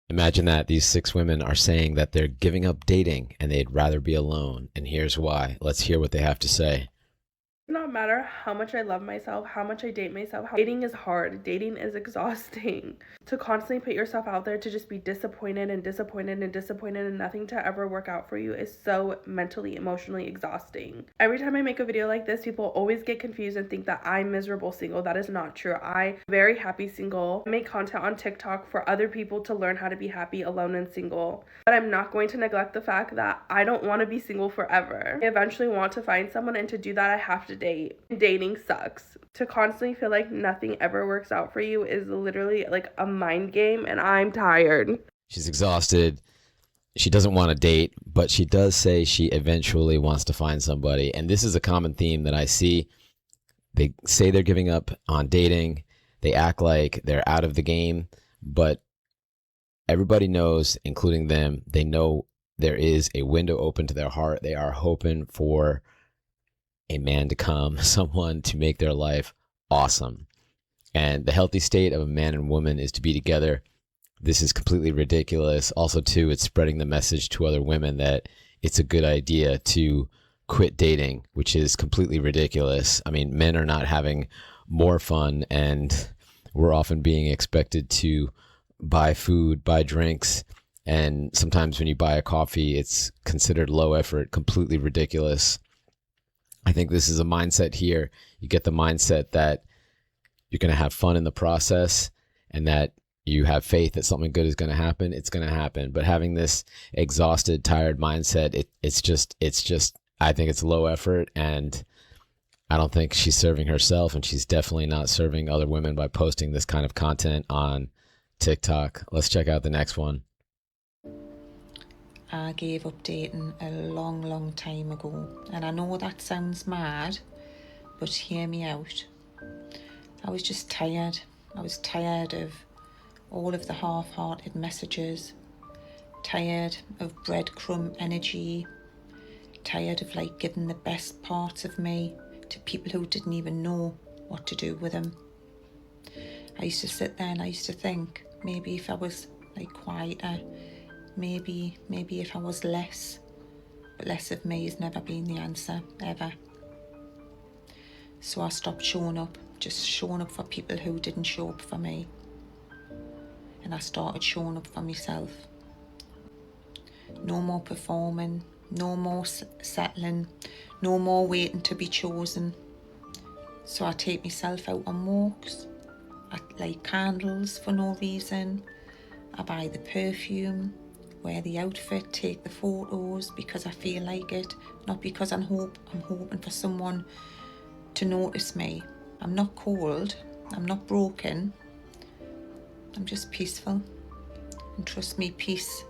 Imagine that these 6 women are saying that they're giving up dating and they'd rather be alone. And here's why. Let's hear what they have to say. Not matter how much I love myself, how much I date myself. Dating is hard. Dating is exhausting. To constantly put yourself out there to just be disappointed and disappointed and disappointed and nothing to ever work out for you is so mentally, emotionally exhausting. Every time I make a video like this, people always get confused and think that I'm miserable single. That is not true. I'm very happy single. I make content on TikTok for other people to learn how to be happy alone and single. But I'm not going to neglect the fact that I don't want to be single forever. I eventually want to find someone, and to do that, I have to date. Dating sucks. To constantly feel like nothing ever works out for you is literally like a mind game, and I'm tired. She's exhausted. She doesn't want to date, but she does say she eventually wants to find somebody. And this is a common theme that I see. They say they're giving up on dating. They act like they're out of the game, but everybody knows, including them, they know there is a window open to their heart. They are hoping for a man to come, someone to make their life awesome. And the healthy state of a man and woman is to be together. This is completely ridiculous. Also, too, it's spreading the message to other women that it's a good idea to quit dating, which is completely ridiculous. I mean, men are not having more fun, and we're often being expected to buy food, buy drinks, and sometimes when you buy a coffee, it's considered low effort, completely ridiculous. I think this is a mindset here. You get the mindset that you're going to have fun in the process and that you have faith that something good is going to happen. It's going to happen. But having this exhausted, tired mindset, it's just, I think it's low effort, and I don't think she's serving herself, and she's definitely not serving other women by posting this kind of content on TikTok. Let's check out the next one. I gave up dating a long, long time ago. And I know that sounds mad, but hear me out. I was just tired. I was tired of all of the half-hearted messages, tired of breadcrumb energy, tired of like giving the best parts of me to people who didn't even know what to do with them. I used to sit there and I used to think, maybe if I was like quieter, maybe if I was less, but less of me has never been the answer, ever. So I stopped showing up, just showing up for people who didn't show up for me. And I started showing up for myself. No more performing, no more settling, no more waiting to be chosen. So I take myself out on walks, I light candles for no reason, I buy the perfume, wear the outfit, take the photos because I feel like it, not because I'm hoping for someone to notice me. I'm not cold, I'm not broken, I'm just peaceful. And trust me, peace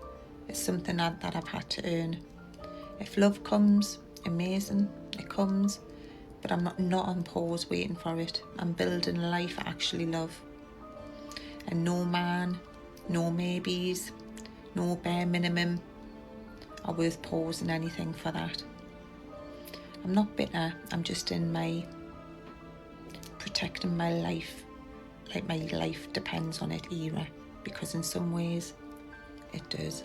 is something that I've had to earn. If love comes, amazing, it comes, but I'm not on pause waiting for it. I'm building a life I actually love. And no man, no maybes, no bare minimum are worth pausing anything for that. I'm not bitter, I'm just in my protecting my life, like my life depends on it era, because in some ways it does.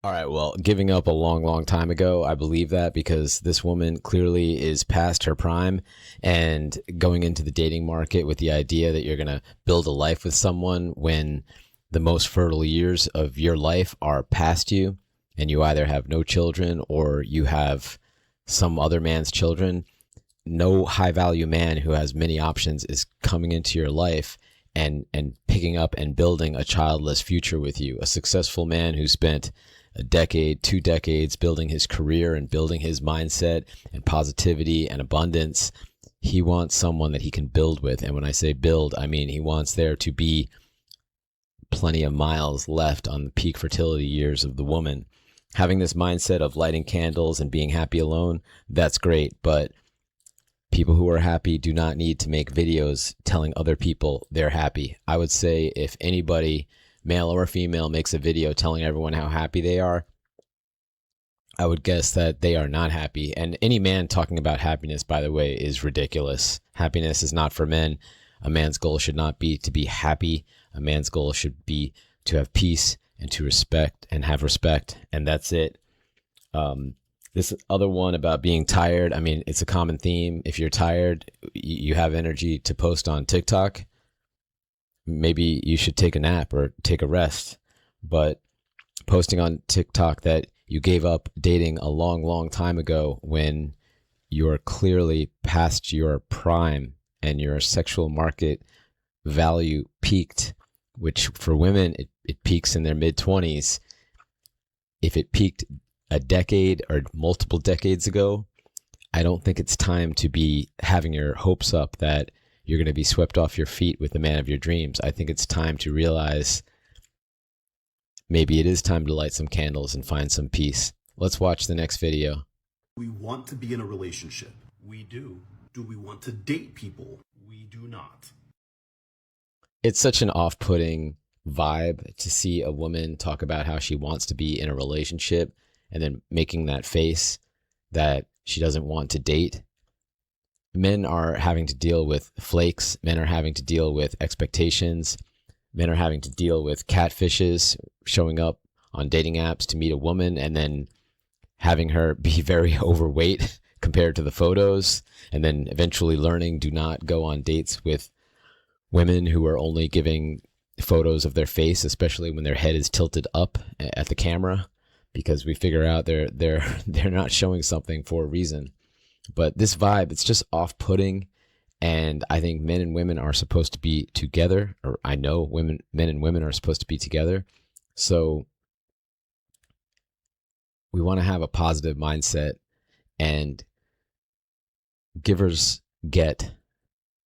All right, well, giving up a long, long time ago, I believe that because this woman clearly is past her prime and going into the dating market with the idea that you're going to build a life with someone when the most fertile years of your life are past you and you either have no children or you have some other man's children. No high value man who has many options is coming into your life and picking up and building a childless future with you. A successful man who spent a decade, 2 decades building his career and building his mindset and positivity and abundance. He wants someone that he can build with. And when I say build, I mean he wants there to be plenty of miles left on the peak fertility years of the woman. Having this mindset of lighting candles and being happy alone, that's great. But people who are happy do not need to make videos telling other people they're happy. I would say if anybody, male or female, makes a video telling everyone how happy they are, I would guess that they are not happy. And any man talking about happiness, by the way, is ridiculous. Happiness is not for men. A man's goal should not be to be happy. A man's goal should be to have peace, and to respect and have respect. And that's it. This other one about being tired, I mean, it's a common theme. If you're tired, you have energy to post on TikTok, maybe you should take a nap or take a rest. But posting on TikTok that you gave up dating a long, long time ago when you're clearly past your prime and your sexual market value peaked, which for women, it peaks in their mid-20s. If it peaked a decade or multiple decades ago, I don't think it's time to be having your hopes up that you're going to be swept off your feet with the man of your dreams. I think it's time to realize maybe it is time to light some candles and find some peace. Let's watch the next video. We want to be in a relationship. We do. Do we want to date people? We do not. It's such an off-putting vibe to see a woman talk about how she wants to be in a relationship and then making that face that she doesn't want to date. Men are having to deal with flakes. Men are having to deal with expectations. Men are having to deal with catfishes, showing up on dating apps to meet a woman and then having her be very overweight compared to the photos, and then eventually learning do not go on dates with women who are only giving photos of their face, especially when their head is tilted up at the camera, because we figure out they're not showing something for a reason. But this vibe, it's just off-putting, and I think men and women are supposed to be together, or I know men and women are supposed to be together. So we want to have a positive mindset, and givers get,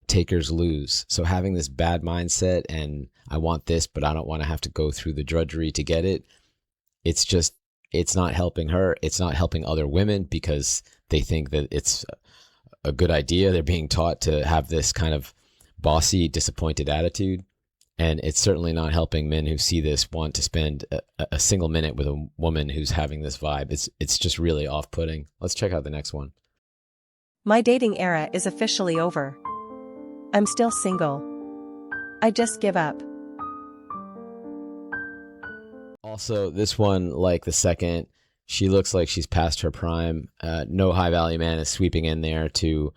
takers lose. So having this bad mindset and I want this, but I don't want to have to go through the drudgery to get it, it's not helping her. It's not helping other women because they think that it's a good idea. They're being taught to have this kind of bossy, disappointed attitude. And it's certainly not helping men who see this want to spend a single minute with a woman who's having this vibe. It's just really off-putting. Let's check out the next one. My dating era is officially over. I'm still single. I just give up. Also, this one, like the second, she looks like she's past her prime. No high value man is sweeping in there to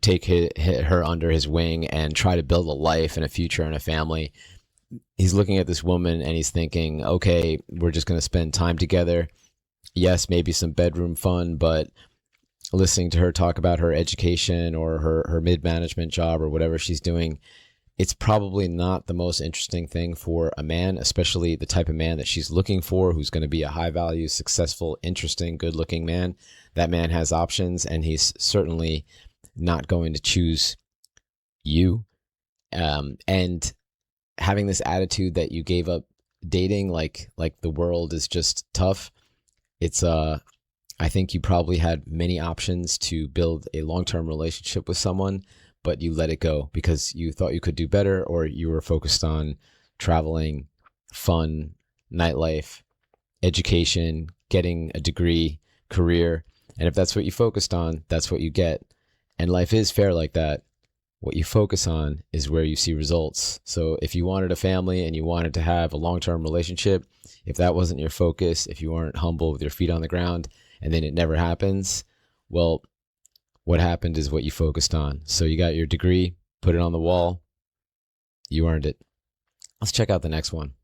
take her under his wing and try to build a life and a future and a family. He's looking at this woman and he's thinking, okay, we're just going to spend time together. Yes, maybe some bedroom fun, but listening to her talk about her education or her mid-management job or whatever she's doing, it's probably not the most interesting thing for a man, especially the type of man that she's looking for, who's going to be a high-value, successful, interesting, good-looking man. That man has options, and he's certainly not going to choose you. And having this attitude that you gave up dating, like the world is just tough. It's I think you probably had many options to build a long-term relationship with someone, but you let it go because you thought you could do better, or you were focused on traveling, fun, nightlife, education, getting a degree, career. And if that's what you focused on, that's what you get. And life is fair like that. What you focus on is where you see results. So if you wanted a family and you wanted to have a long-term relationship, if that wasn't your focus, if you weren't humble with your feet on the ground, and then it never happens, well, what happened is what you focused on. So you got your degree, put it on the wall, you earned it. Let's check out the next one.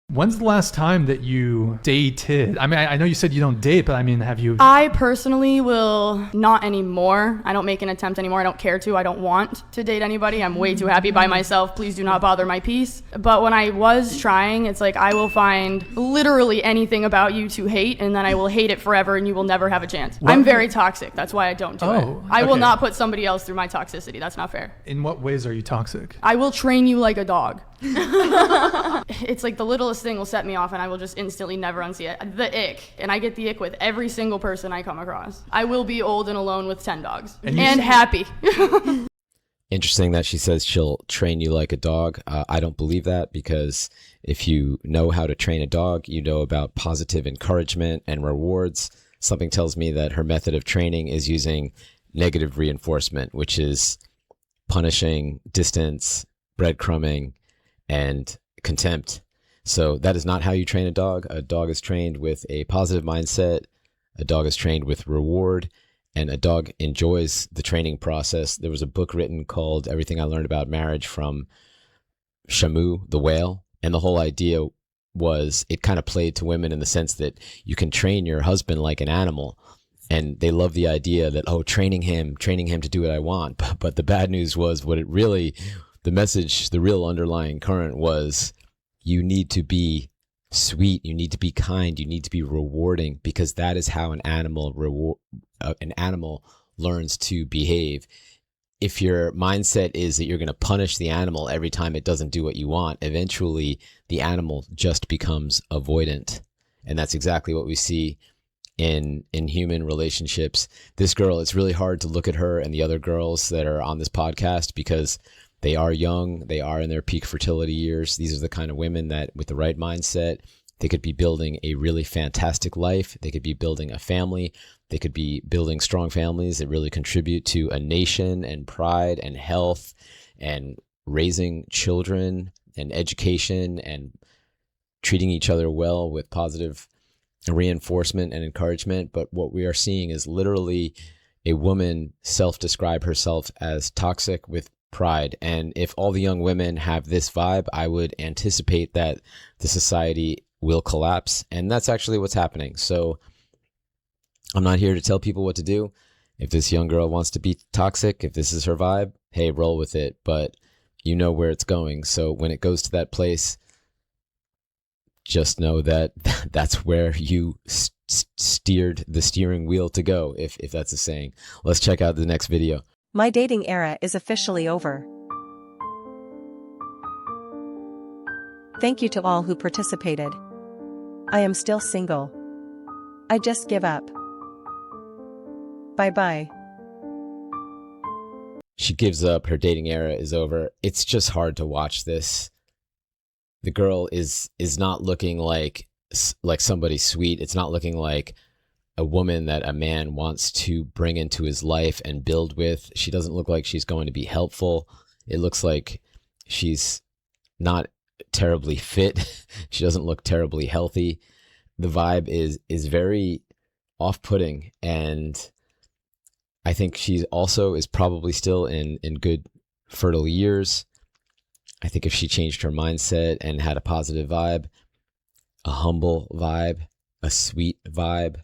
When's the last time that you dated? I mean, I know you said you don't date, but I mean, have you? I personally will not anymore. I don't make an attempt anymore. I don't care to. I don't want to date anybody. I'm way too happy by myself. Please do not bother my peace. But when I was trying, it's like I will find literally anything about you to hate, and then I will hate it forever, and you will never have a chance. What? I'm very toxic. That's why I don't do it. I will okay. not put somebody else through my toxicity. That's not fair. In what ways are you toxic? I will train you like a dog. It's like the littlest thing will set me off and I will just instantly never unsee it. The ick. And I get the ick with every single person I come across. I will be old and alone with 10 dogs. And happy. Interesting that she says she'll train you like a dog. I don't believe that, because if you know how to train a dog, you know about positive encouragement and rewards. Something tells me that her method of training is using negative reinforcement, which is punishing, distance, breadcrumbing, and contempt. So that is not how you train a dog. A dog is trained with a positive mindset. A dog is trained with reward, and a dog enjoys the training process. There was a book written called Everything I Learned About Marriage from Shamu, the whale. And the whole idea was it kind of played to women in the sense that you can train your husband like an animal. And they love the idea that, oh, training him to do what I want. But the bad news was the message, the real underlying current was, you need to be sweet, you need to be kind, you need to be rewarding, because that is how an animal learns to behave. If your mindset is that you're going to punish the animal every time it doesn't do what you want, eventually the animal just becomes avoidant. And that's exactly what we see in human relationships. This girl, it's really hard to look at her and the other girls that are on this podcast because they are young, they are in their peak fertility years. These are the kind of women that, with the right mindset, they could be building a really fantastic life. They could be building a family. They could be building strong families that really contribute to a nation and pride and health and raising children and education and treating each other well with positive reinforcement and encouragement. But what we are seeing is literally a woman self-describe herself as toxic with pride. And if all the young women have this vibe, I would anticipate that the society will collapse. And that's actually what's happening. So I'm not here to tell people what to do. If this young girl wants to be toxic, if this is her vibe, hey, roll with it. But you know where it's going. So when it goes to that place, just know that that's where you steered the steering wheel to go, if that's a saying. Let's check out the next video. My dating era is officially over. Thank you to all who participated. I am still single. I just give up. Bye-bye. She gives up. Her dating era is over. It's just hard to watch this. The girl is not looking like somebody sweet. It's not looking like a woman that a man wants to bring into his life and build with. She doesn't look like she's going to be helpful. It looks like she's not terribly fit. She doesn't look terribly healthy. The vibe is very off-putting, and I think she also is probably still in good fertile years. I think if she changed her mindset and had a positive vibe, a humble vibe, a sweet vibe,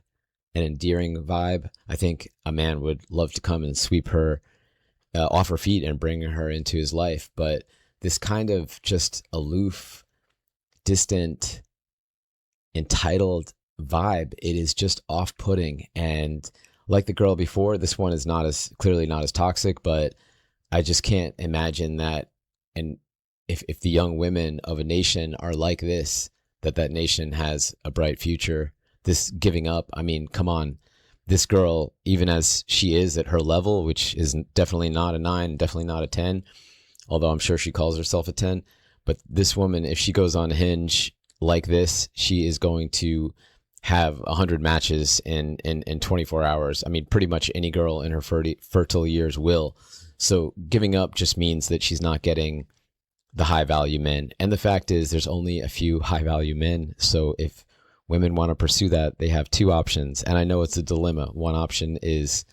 an endearing vibe, I think a man would love to come and sweep her off her feet and bring her into his life. But this kind of just aloof, distant, entitled vibe, it is just off-putting. And like the girl before, this one is clearly not as toxic, but I just can't imagine that. And if the young women of a nation are like this, that nation has a bright future. This giving up, I mean, come on. This girl, even as she is at her level, which is definitely not a 9, definitely not a 10, although I'm sure she calls herself a 10, but this woman, if she goes on Hinge like this, she is going to have 100 matches in 24 hours. I mean, pretty much any girl in her fertile years will. So giving up just means that she's not getting the high value men. And the fact is, there's only a few high value men. So if women want to pursue that, they have two options. And I know it's a dilemma. One option is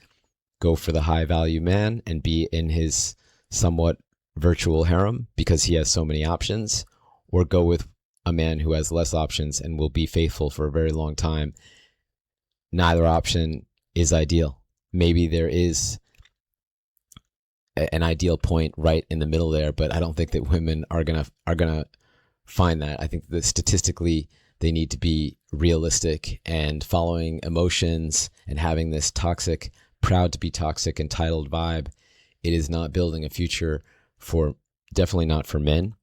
go for the high value man and be in his somewhat virtual harem because he has so many options, or go with a man who has less options and will be faithful for a very long time. Neither option is ideal. Maybe there is an ideal point right in the middle there, but I don't think that women are gonna find that. I think that statistically they need to be realistic, and following emotions and having this toxic, proud to be toxic, entitled vibe, it is not building a future definitely not for men,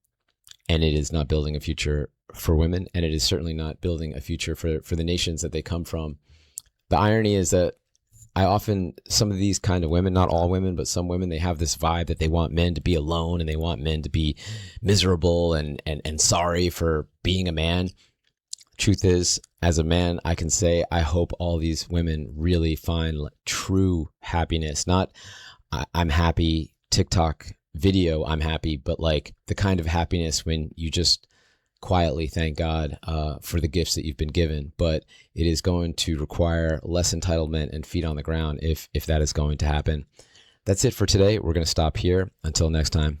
and it is not building a future for women, and it is certainly not building a future for the nations that they come from. The irony is that some of these kind of women, not all women, but some women, they have this vibe that they want men to be alone and they want men to be miserable and sorry for being a man. Truth is, as a man, I can say, I hope all these women really find true happiness. Not, I'm happy, TikTok video, I'm happy, but like the kind of happiness when you just quietly thank God for the gifts that you've been given, but it is going to require less entitlement and feet on the ground if that is going to happen. That's it for today. We're going to stop here. Until next time.